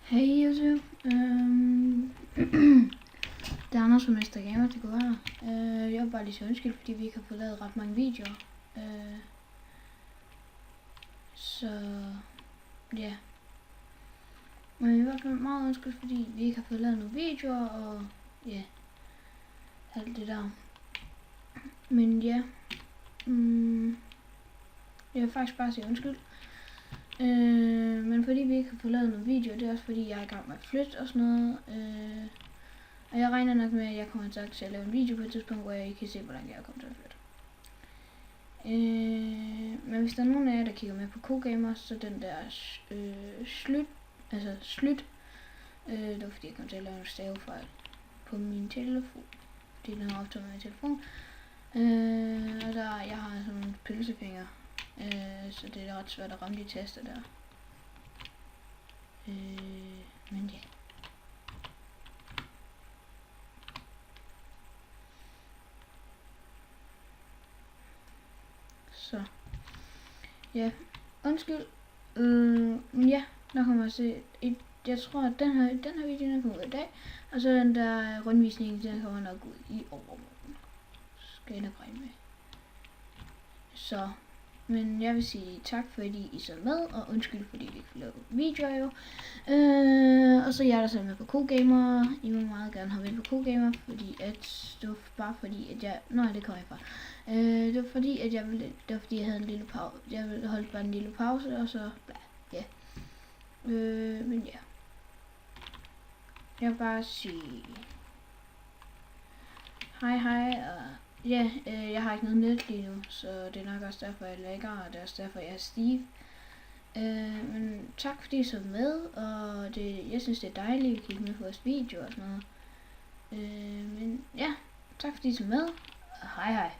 Hey YouTube, det er Anders fra Mester Gamer, det går her. Jeg vil bare lige så undskyld, fordi vi ikke har fået lavet ret mange videoer. Så ja. Men i hvert fald meget undskyld, fordi vi ikke har fået lavet nogle videoer, og ja, alt det der. Men ja, jeg vil faktisk bare sige undskyld. Men fordi vi ikke har fået lavet nogle videoer, det er også fordi jeg er i gang med at flytte og sådan noget. Og jeg regner nok med, at jeg kommer til at lave en video på et tidspunkt, hvor I kan se, hvordan jeg kommer til at flytte. Men hvis der er nogen af jer, der kigger med på KoGamer, så den der slut, det var fordi jeg kom til at lave en stavefejl på min telefon, fordi den har optaget med min telefon. Og der, jeg har sådan nogle pølsefingre, så det er ret svært at ramme de taster der. Men ja. Så ja, undskyld. Ja, der kommer jeg se. Jeg tror at den her video den kommer ud i dag, og så den der rundvisning, den kommer nok ud i overmorgen. Skal jeg nok regne med. Så, men jeg vil sige tak fordi I så med, og undskyld fordi vi ikke får lavet videoer jo. Og så jer der ser med på KoGamer, I må meget gerne have med på KoGamer, fordi at det var bare fordi at jeg, nej det kommer jeg fra. Det var fordi at jeg havde en lille pause, jeg ville holde bare en lille pause, og så ja. Men ja. Jeg vil bare sige hej, og ja, jeg har ikke noget net lige nu, så det er nok også derfor jeg lægger, og det er også derfor jeg er stiv. Men tak fordi I så med, og jeg synes det er dejligt at kigge med på vores video og sådan noget. Men ja, tak fordi I så med, og hej.